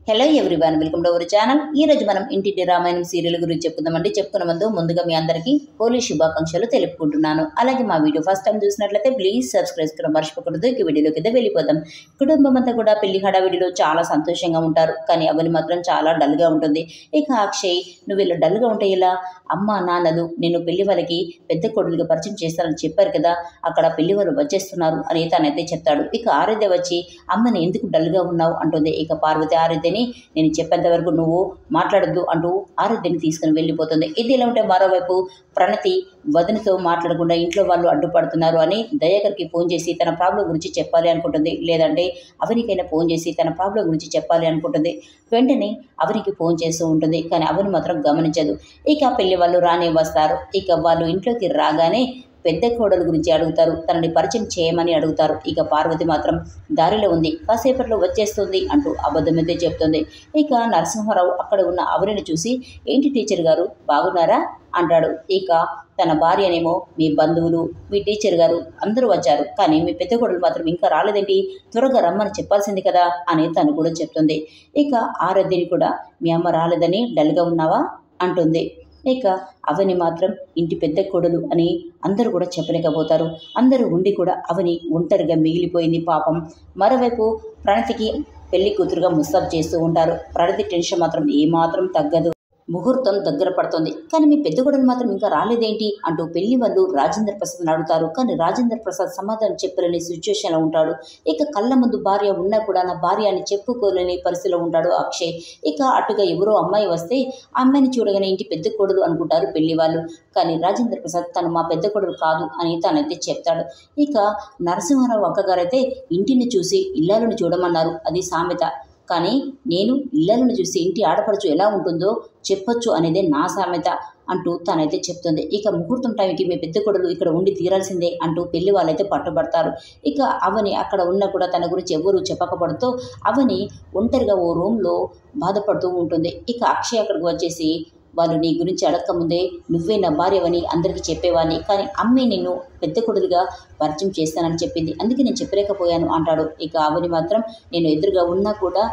Hello everyone, welcome to our channel. ఈ రోజు మనం ఇంటి రామాయణం సీరియల్ గురించి చెప్పుకుందామండి. చెప్పుకున్న ముందుగా మీ అందరికీ హోలీ శుభాకాంక్షలు తెలుపుకుంటున్నాను. అలాగే మా వీడియో ఫస్ట్ టైం చూసినట్లయితే ప్లీజ్ సబ్స్క్రైబ్ చేయడం మర్చిపోకూడదు. ఈ వీడియోలోకి అయితే వెళ్ళిపోదాం. కుటుంబం అంతా కూడా పెళ్లి హడావిడిలో చాలా సంతోషంగా ఉంటారు. కానీ అవని మాత్రం చాలా డల్గా ఉంటుంది. ఇక అక్షయ్, నువ్వు ఇలా డల్గా ఉంటే ఇలా, అమ్మ నాన్నలు నేను పెళ్లి వాళ్ళకి పెద్ద కొడులుగా పరిచయం చేస్తారని చెప్పారు కదా, అక్కడ పెళ్లి వాళ్ళు వచ్చేస్తున్నారు అని తనైతే చెప్తాడు. ఇక ఆరాధ్య వచ్చి అమ్మని ఎందుకు డల్గా ఉన్నావు అంటుంది. ఇక పార్వతి ఆరాధ్యని నేను చెప్పేంత వరకు నువ్వు మాట్లాడద్దు అంటూ ఆరాధ్యని తీసుకుని వెళ్ళిపోతుంది. ఇది ఇలా ఉంటే మరోవైపు ప్రణతి వదినతో మాట్లాడకుండా ఇంట్లో వాళ్ళు అడ్డుపడుతున్నారు అని దయాకర్కి ఫోన్ చేసి తన ప్రాబ్లం గురించి చెప్పాలి అనుకుంటుంది. లేదంటే అవనికైనా ఫోన్ చేసి తన ప్రాబ్లం గురించి చెప్పాలి అనుకుంటుంది. వెంటనే అవనికి ఫోన్ చేస్తూ ఉంటుంది. కానీ అవని మాత్రం గమనించదు. ఇక పెళ్లి వాళ్ళు రానే వస్తారు. ఇక వాళ్ళు ఇంట్లోకి రాగానే పెద్ద కోడలు గురించి అడుగుతారు. తనని పరిచయం చేయమని అడుగుతారు. ఇక పార్వతి మాత్రం దారిలో ఉంది, కాసేపట్లో వచ్చేస్తుంది అంటూ అబద్ధమైతే చెప్తుంది. ఇక నరసింహారావు అక్కడ ఉన్న అవనిని చూసి, ఏంటి టీచర్ గారు బాగున్నారా అంటాడు. ఇక తన భార్యనేమో, మీ బంధువులు మీ టీచర్ గారు అందరూ వచ్చారు, కానీ మీ పెద్ద కొడులు మాత్రం ఇంకా రాలేదేంటి, త్వరగా రమ్మని చెప్పాల్సింది కదా అని తను కూడా చెప్తుంది. ఇక ఆరాధ్యని కూడా, మీ అమ్మ రాలేదని డల్గా ఉన్నావా అంటుంది. ఇక అవని మాత్రం ఇంటి పెద్ద కొడలు అని అందరూ కూడా చెప్పలేకపోతారు. అందరూ ఉండి కూడా అవని ఒంటరిగా మిగిలిపోయింది పాపం. మరోవైపు ప్రణతికి పెళ్లి కూతురుగా ముస్తాబు చేస్తూ ఉంటారు. ప్రణతి టెన్షన్ మాత్రం ఏమాత్రం తగ్గదు. ముహూర్తం దగ్గర పడుతుంది, కానీ మీ పెద్ద కొడలు మాత్రం ఇంకా రాలేదేంటి అంటూ పెళ్లి వాళ్ళు రాజేంద్ర ప్రసాద్ అడుగుతారు. కానీ రాజేంద్ర ప్రసాద్ సమాధానం చెప్పలేని సిచ్యువేషన్లో ఉంటాడు. ఇక కళ్ళ ముందు భార్య ఉన్నా కూడా నా భార్య అని చెప్పుకోలేని పరిస్థితిలో ఉంటాడు అక్షయ్. ఇక అటుగా ఎవరో అమ్మాయి వస్తే ఆ అమ్మాయిని చూడగానే ఇంటి పెద్ద కొడలు అనుకుంటారు పెళ్లి వాళ్ళు. కానీ రాజేంద్ర ప్రసాద్ తను మా పెద్ద కొడలు కాదు అని తనైతే చెప్తాడు. ఇక నరసింహారావు అక్కగారైతే ఇంటిని చూసి ఇల్లాలను చూడమన్నారు, అది సామెత, కానీ నేను ఇళ్లను చూసి ఇంటి ఆడపడుచు ఎలా ఉంటుందో చెప్పొచ్చు అనేదే నా సామెత అంటూ తనైతే చెప్తుంది. ఇక ముహూర్తం టైంకి మీ పెద్ద కొడులు ఇక్కడ ఉండి తీరాల్సిందే అంటూ పెళ్లి వాళ్ళైతే పట్టుబడతారు. ఇక అవని అక్కడ ఉన్నా కూడా తన గురించి ఎవరూ చెప్పకపోవడంతో అవని ఒంటరిగా ఓ రూమ్లో బాధపడుతూ ఉంటుంది. ఇక అక్షయ్ అక్కడికి వచ్చేసి, వాళ్ళు నీ గురించి అడగకముందే నువ్వే నా భార్యవని అందరికీ చెప్పేవాడిని, కానీ అమ్మే నిన్ను పెద్ద కొడులుగా పరిచయం చేస్తానని చెప్పింది, అందుకే నేను చెప్పలేకపోయాను అంటాడు. ఇక అవని మాత్రం, నేను ఎదురుగా ఉన్నా కూడా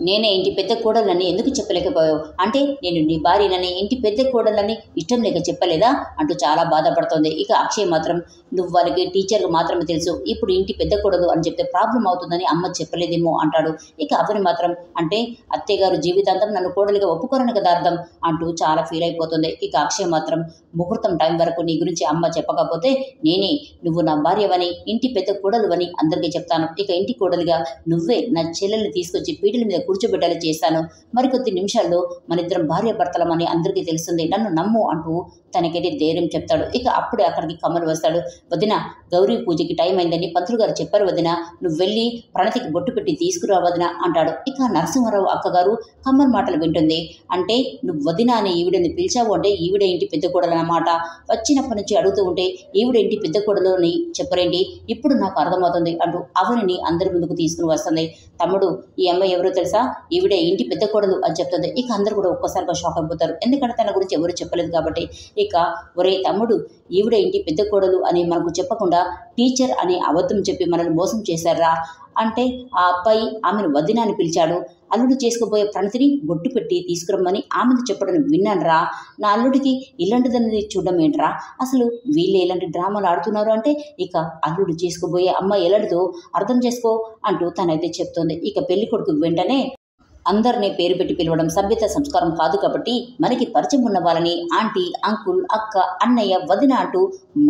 నేనే ఇంటి పెద్ద కోడలని ఎందుకు చెప్పలేకపోయావు, అంటే నేను నీ భార్యనని ఇంటి పెద్ద కోడలని ఇష్టం లేక చెప్పలేదా అంటూ చాలా బాధపడుతుంది. ఇక అక్షయ్ మాత్రం, నువ్వు వాళ్ళకి టీచర్గా మాత్రమే తెలుసు, ఇప్పుడు ఇంటి పెద్ద కోడలు అని చెప్తే ప్రాబ్లం అవుతుందని అమ్మ చెప్పలేదేమో అంటాడు. ఇక అవని మాత్రం, అంటే అత్తయ్య గారు జీవితాంతం నన్ను కోడలిగా ఒప్పుకోరని కదా అర్థం అంటూ చాలా ఫీల్ అయిపోతుంది. ఇక అక్షయ్ మాత్రం, ముహూర్తం టైం వరకు నీ గురించి అమ్మ చెప్పకపోతే నేనే నువ్వు నా భార్యవని ఇంటి పెద్ద కోడలు అని అందరికీ చెప్తాను. ఇక ఇంటి కోడలిగా నువ్వే నా చెల్లెల్ని తీసుకొచ్చి పీటల మీద కూర్చోబెట్టేలా చేశాను, మరికొద్ది నిమిషాల్లో మన ఇద్దరం భార్య భర్తలమని అందరికీ తెలుస్తుంది, నన్ను నమ్ము అంటూ తనకైతే ధైర్యం చెప్తాడు. ఇక అప్పుడే అక్కడికి కమల్ వస్తాడు. వదిన, గౌరీ పూజకి టైం అయిందని పంతులు గారు చెప్పారు వదిన, నువ్వు వెళ్ళి ప్రణతికి బొట్టు పెట్టి తీసుకురా వదిన అంటాడు. ఇక నరసింహారావు అక్కగారు కమల్ మాటలు వింటుంది. అంటే నువ్వు వదిన అని ఈవిడని పిలిచావు అంటే ఈవిడ ఇంటి పెద్ద కోడలన్నమాట, వచ్చినప్పటి నుంచి అడుగుతూ ఉంటే ఈవిడ ఇంటి పెద్ద కోడలు అని చెప్పరేంటి, ఇప్పుడు నాకు అర్థమవుతుంది అంటూ అవనిని అందరి ముందుకు తీసుకుని వస్తుంది. తమ్ముడు, ఈ అమ్మాయి ఎవరో తెలుసా, ఈవిడే ఇంటి పెద్ద కోడలు అని చెప్తుంది. ఇక అందరూ కూడా ఒక్కసారిగా షాక్ అయిపోతారు, ఎందుకంటే తన గురించి ఎవరు చెప్పలేదు కాబట్టి. ఇక ఒరే తమ్ముడు, ఈవిడే ఇంటి పెద్ద కోడలు అని మనకు చెప్పకుండా టీచర్ అని అబద్ధం చెప్పి మనల్ని మోసం చేశారా, అంటే ఆ అబ్బాయి ఆమెను వదిన అని పిలిచాడు, అల్లుడు చేసుకోబోయే ప్రణతిని బొట్టు పెట్టి తీసుకురమ్మని ఆమెను చెప్పడం విన్నానరా, నా అల్లుడికి ఇలాంటిదన్నది చూడడం ఏంట్రా, అసలు వీళ్ళు ఇలాంటి డ్రామాలు ఆడుతున్నారు అంటే ఇక అల్లుడు చేసుకోబోయే అమ్మాయి ఎలాంటిదో అర్థం చేసుకో అంటూ తనైతే చెప్తుంది. ఇక పెళ్లి కొడుకు వెంటనే, అందరినీ పేరు పెట్టి పిలవడం సభ్యత సంస్కారం కాదు కాబట్టి మనకి పరిచయం ఉన్న వాళ్ళని ఆంటీ, అంకుల్, అక్క, అన్నయ్య, వదిన అంటూ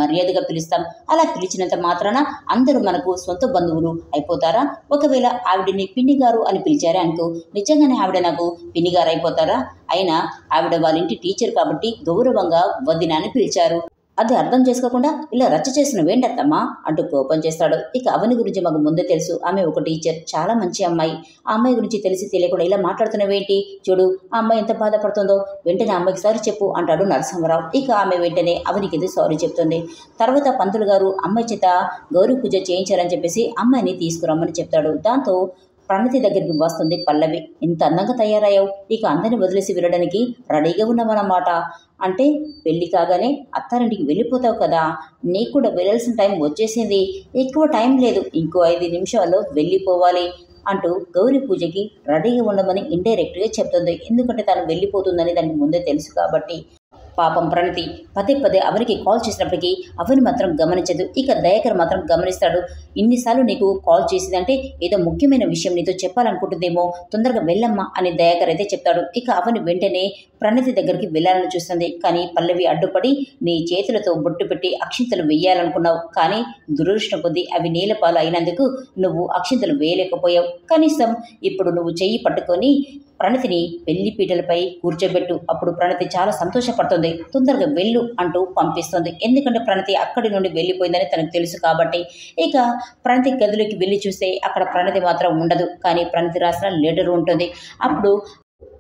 మర్యాదగా పిలుస్తాం. అలా పిలిచినంత మాత్రాన అందరూ మనకు సొంత బంధువులు అయిపోతారా, ఒకవేళ ఆవిడని పిన్ని గారు అని పిలిచారా అనుకో, నిజంగానే ఆవిడ నాకు పిన్ని గారు అయిపోతారా, అయినా ఆవిడ వాళ్ళ ఇంటి టీచర్ కాబట్టి గౌరవంగా వదిన అని పిలిచారు, అది అర్థం చేసుకోకుండా ఇలా రచ్చ చేసిన వేంటత్తమ్మా అంటూ కోపం చేస్తాడు. ఇక అవని గురించి మాకు ముందే తెలుసు, ఆమె ఒక టీచర్, చాలా మంచి అమ్మాయి, ఆ అమ్మాయి గురించి తెలిసి తెలియకుండా ఇలా మాట్లాడుతున్నవేంటి, చూడు ఆ అమ్మాయి ఎంత బాధపడుతుందో, వెంటనే అమ్మాయికి సారీ చెప్పు అంటాడు నరసింహారావు. ఇక ఆమె వెంటనే అవనికి సారీ చెప్తుంది. తర్వాత పంతులు గారు అమ్మాయి చేత గౌరీ పూజ చేయించారని చెప్పేసి అమ్మాయిని తీసుకురమ్మని చెప్తాడు. దాంతో ప్రణతి దగ్గరికి వస్తుంది పల్లవి. ఇంత అందంగా తయారయ్యావు, ఇక అందరిని వదిలేసి వెళ్ళడానికి రెడీగా ఉన్నావన్నమాట, అంటే పెళ్లి కాగానే అత్తారింటికి వెళ్ళిపోతావు కదా, నీకు కూడా వెళ్ళాల్సిన టైం వచ్చేసింది, ఎక్కువ టైం లేదు, ఇంకో 5 నిమిషాల్లో వెళ్ళిపోవాలి అంటూ గౌరీ పూజకి రెడీగా ఉండమని ఇండైరెక్ట్గా చెప్తుంది. ఎందుకంటే తను వెళ్ళిపోతుందని దానికి ముందే తెలుసు కాబట్టి. పాపం ప్రణతి పదే పదే అవనికి కాల్ చేసినప్పటికీ అవని మాత్రం గమనించదు. ఇక దయాకర్ మాత్రం గమనిస్తాడు. ఇన్నిసార్లు నీకు కాల్ చేసిందంటే ఏదో ముఖ్యమైన విషయం నీతో చెప్పాలనుకుంటుందేమో, తొందరగా వెళ్ళమ్మా అని దయాకర్ అయితే చెప్తాడు. ఇక అవని వెంటనే ప్రణతి దగ్గరికి వెళ్ళాలని చూస్తుంది. కానీ పల్లవి అడ్డుపడి, నీ చేతులతో బొట్టు పెట్టి అక్షింతలు వేయాలనుకున్నావు, కానీ దురదృష్టం కొద్దీ అవి నీలపాలు అయినందుకు నువ్వు అక్షింతలు వేయలేకపోయావు. కనీసం ఇప్పుడు నువ్వు చెయ్యి పట్టుకొని ప్రణతిని పెళ్లి పీటలపై కూర్చోబెట్టు, అప్పుడు ప్రణతి చాలా సంతోషపడుతుంది, తొందరగా వెళ్ళు అంటూ పంపిస్తుంది. ఎందుకంటే ప్రణతి అక్కడి నుండి వెళ్ళిపోయిందని తనకు తెలుసు కాబట్టి. ఇక ప్రణతి గదిలోకి వెళ్ళి చూస్తే అక్కడ ప్రణతి మాత్రం ఉండదు, కానీ ప్రణతి రాసిన లెటర్ ఉంటుంది. అప్పుడు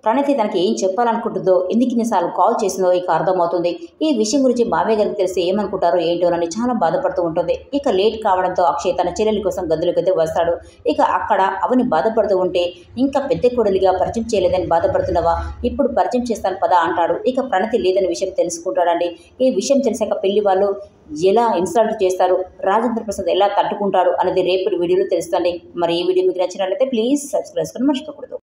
ప్రణతి తనకి ఏం చెప్పాలనుకుంటుందో, ఎందుకు ఇన్నిసార్లు కాల్ చేసిందో ఇక అర్థమవుతుంది. ఈ విషయం గురించి మావయ్య గారికి తెలిస్తే ఏమనుకుంటారో ఏంటోనని చాలా బాధపడుతూ ఉంటుంది. ఇక లేట్ కావడంతో అక్షయ్ తన చెల్లెలి కోసం గదిలోకి అయితే వస్తాడు. ఇక అక్కడ అవని బాధపడుతూ ఉంటే, ఇంకా పెద్ద కొడలిగా పరిచయం చేయలేదని బాధపడుతున్నావా, ఇప్పుడు పరిచయం చేస్తాను పదా అంటాడు. ఇక ప్రణతి లేదని విషయం తెలుసుకుంటాడండి. ఈ విషయం తెలిసాక పెళ్లి వాళ్ళు ఎలా ఇన్సల్ట్ చేస్తారు, రాజేంద్ర ప్రసాద్ ఎలా తట్టుకుంటాడు అనేది రేపటి వీడియోలో తెలుస్తుంది. మరి ఈ వీడియో మీకు నచ్చినట్లయితే ప్లీజ్ సబ్స్క్రైబ్ చేసుకొని మర్చిపోకూడదు.